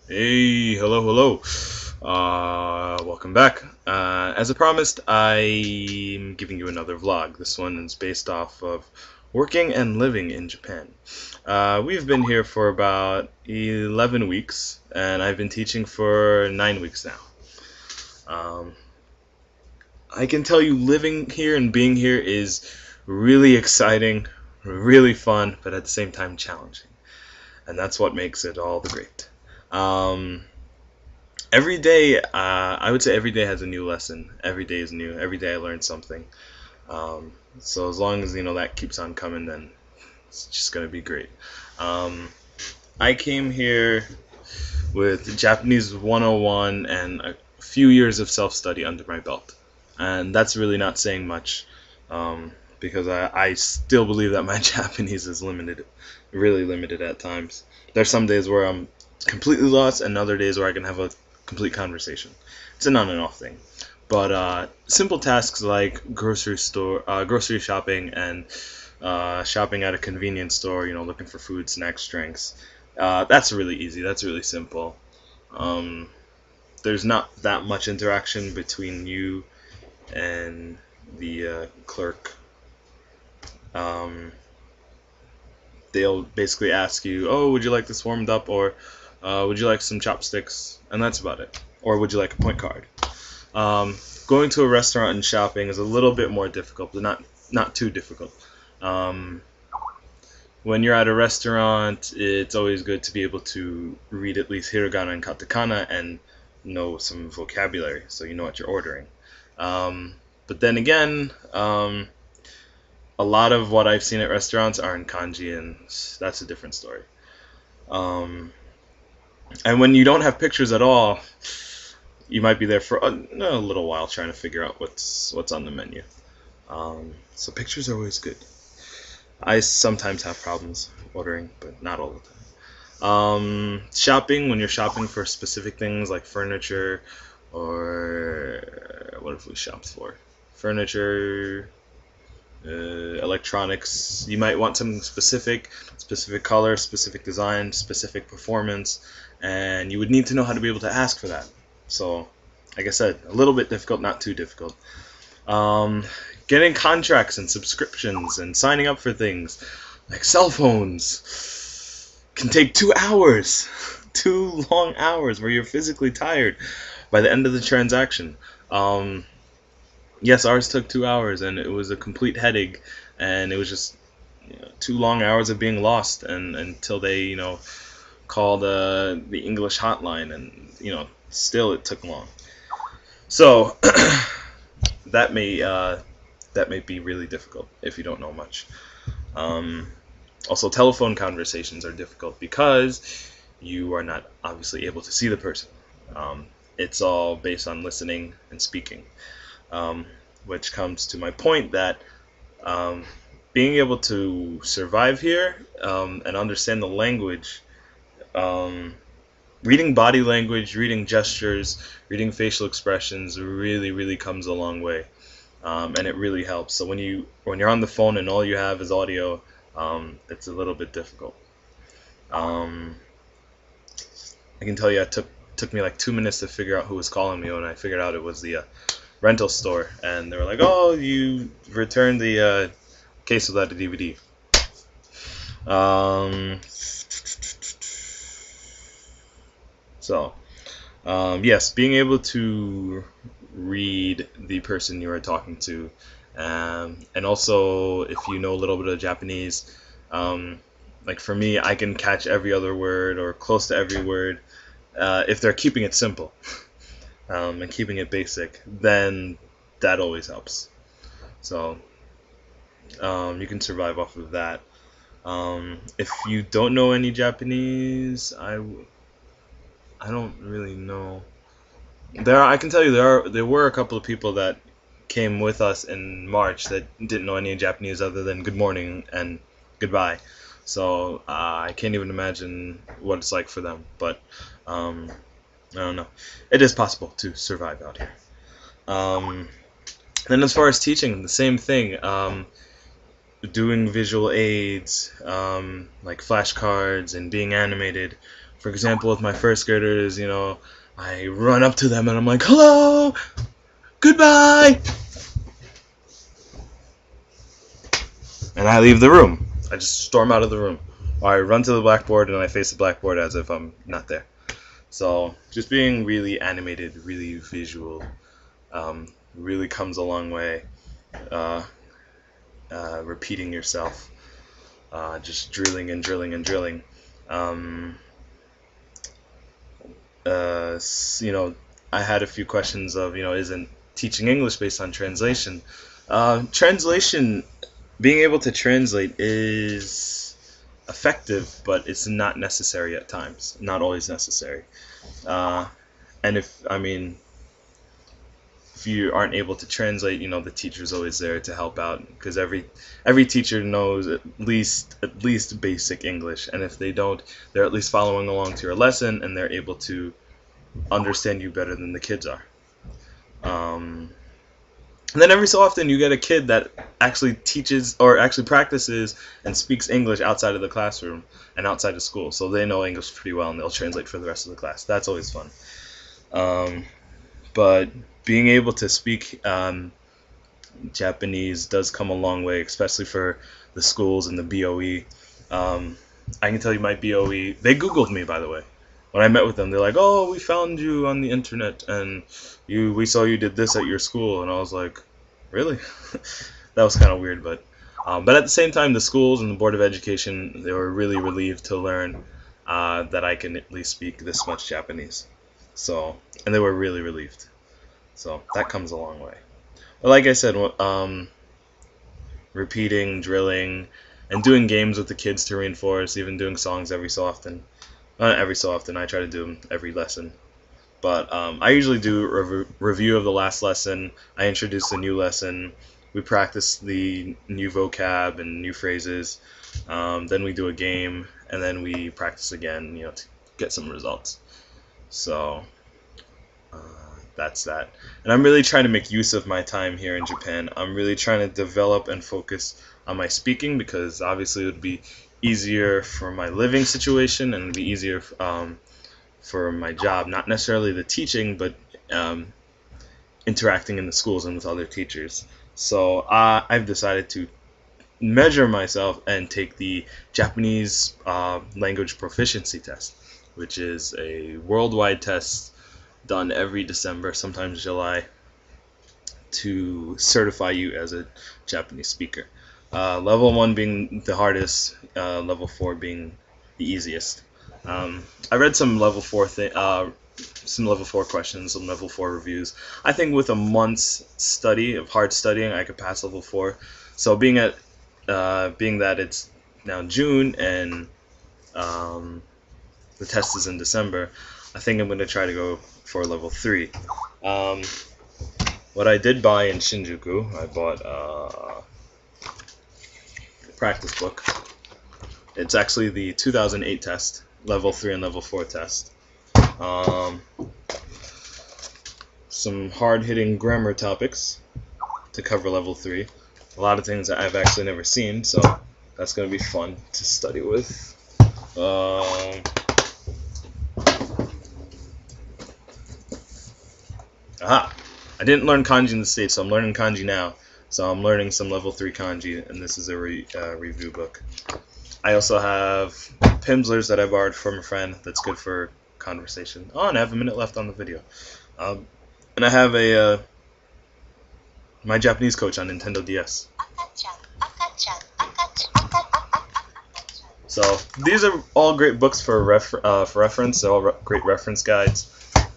Hey, hello. Welcome back. As I promised, I'm giving you another vlog. This one is based off of working and living in Japan. We've been here for about 11 weeks, and I've been teaching for 9 weeks now. Um, I can tell you living here and being here is really exciting, really fun, but at the same time challenging. And that's what makes it all the great. Um, Every day, I would say every day has a new lesson. Every day is new. Every day I learn something. So as long as that keeps on coming, then it's just gonna be great. Um, I came here with Japanese 101 and a few years of self-study under my belt, and that's really not saying much, because I still believe that my Japanese is limited, really limited at times. There's some days where I'm completely lost, and other days where I can have a complete conversation. It's an on and off thing. But simple tasks like grocery shopping, and shopping at a convenience store, looking for food, snacks, drinks. That's really easy. That's really simple. Um, there's not that much interaction between you and the clerk. Um, they'll basically ask you, "Oh, would you like this warmed up?" or "Would you like some chopsticks?" And that's about it. Or "Would you like a point card?" Going to a restaurant and shopping is a little bit more difficult, but not too difficult. Um, when you're at a restaurant, it's always good to be able to read at least hiragana and katakana and know some vocabulary, so you know what you're ordering. But then again, a lot of what I've seen at restaurants are in kanji, and that's a different story. Um, and when you don't have pictures at all, you might be there for a little while trying to figure out what's on the menu. So pictures are always good. I sometimes have problems ordering, but not all the time. Shopping, when you're shopping for specific things like furniture, or what if we shopped for? Furniture, electronics. You might want something specific color, specific design, specific performance, and you would need to know how to be able to ask for that. So, like I said, a little bit difficult, not too difficult. Um, Getting contracts and subscriptions and signing up for things like cell phones can take 2 hours, 2 long hours where you're physically tired by the end of the transaction. Yes, ours took 2 hours, and it was a complete headache, and it was just 2 long hours of being lost, and until they called the English hotline, and still it took long. So that may be really difficult if you don't know much. Um, Also, telephone conversations are difficult because you are not obviously able to see the person. It's all based on listening and speaking, um, which comes to my point that um, being able to survive here, and understand the language, um, reading body language, reading gestures, reading facial expressions really comes a long way, and it really helps. So when you're on the phone and all you have is audio, it's a little bit difficult. Um, I can tell you, it took me like 2 minutes to figure out who was calling me when I figured out it was the rental store, and they were like, "Oh, you returned the case without a DVD." Um, so, yes, being able to read the person you are talking to, and also if you know a little bit of Japanese, um, like for me, I can catch every other word or close to every word, if they're keeping it simple, and keeping it basic, then that always helps. So you can survive off of that. If you don't know any Japanese, I don't really know. I can tell you there were a couple of people that came with us in March that didn't know any Japanese other than good morning and goodbye. So I can't even imagine what it's like for them. But I don't know. It is possible to survive out here. Um, then as far as teaching, the same thing. Doing visual aids, like flashcards and being animated For example, with my first graders, I run up to them and I'm like, hello, goodbye, and I leave the room. I just storm out of the room. Or I run to the blackboard and I face the blackboard as if I'm not there. So just being really animated, really visual, really comes a long way. Repeating yourself, just drilling and drilling and drilling. I had a few questions of, isn't teaching English based on translation? Translation, being able to translate is effective, but it's not necessary at times. Not always necessary. And if you aren't able to translate, the teacher's always there to help out, because every teacher knows at least basic English, and if they don't, they're at least following along to your lesson and they're able to understand you better than the kids are. And then every so often you get a kid that actually teaches or actually practices and speaks English outside of the classroom and outside of school, so they know English pretty well and they'll translate for the rest of the class. That's always fun. But being able to speak Japanese does come a long way, especially for the schools and the BOE. I can tell you my BOE, they Googled me, by the way. When I met with them, they're like, oh, we found you on the internet and we saw you did this at your school. And I was like, really? That was kind of weird, but at the same time, the schools and the Board of Education, they were really relieved to learn that I can at least speak this much Japanese. So, and they were really relieved. So that comes a long way. But like I said, repeating, drilling, and doing games with the kids to reinforce, even doing songs every so often. Not every so often, I try to do them every lesson. But I usually do a review of the last lesson. I introduce the new lesson. We practice the new vocab and new phrases. Then we do a game, and then we practice again, to get some results. So that's that. And I'm really trying to make use of my time here in Japan. I'm really trying to develop and focus on my speaking, because obviously it would be easier for my living situation and it would be easier for my job, not necessarily the teaching, but interacting in the schools and with other teachers. So I've decided to measure myself and take the Japanese language proficiency test, which is a worldwide test done every December, sometimes July, to certify you as a Japanese speaker. Level 1 being the hardest, level 4 being the easiest. I read some level 4 questions, some level 4 reviews. I think with a month's study of hard studying, I could pass level 4. So being that it's now June and the test is in December, I think I'm going to try to go for level 3. What I did buy in Shinjuku, I bought a practice book. It's actually the 2008 test, level 3 and level 4 test. Some hard-hitting grammar topics to cover level 3. A lot of things that I've actually never seen, so that's going to be fun to study with. Aha! I didn't learn kanji in the States, so I'm learning kanji now. So I'm learning some level 3 kanji, and this is a review book. I also have Pimsleur's that I borrowed from a friend that's good for conversation. Oh, and I have a minute left on the video. And I have my Japanese coach on Nintendo DS. So these are all great books for reference. They're all great reference guides.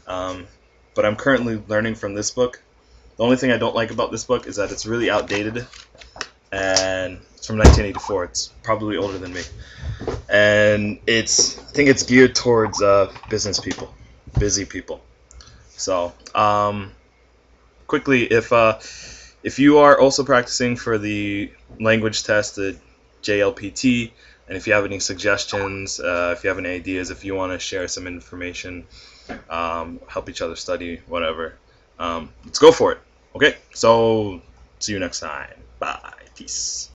But I'm currently learning from this book. The only thing I don't like about this book is that it's really outdated, and it's from 1984. It's probably older than me, and I think it's geared towards business people, busy people. So quickly, if you are also practicing for the language test, the JLPT, and if you have any suggestions, if you have any ideas, if you want to share some information, help each other study, whatever, let's go for it. Okay, so see you next time. Bye. Peace.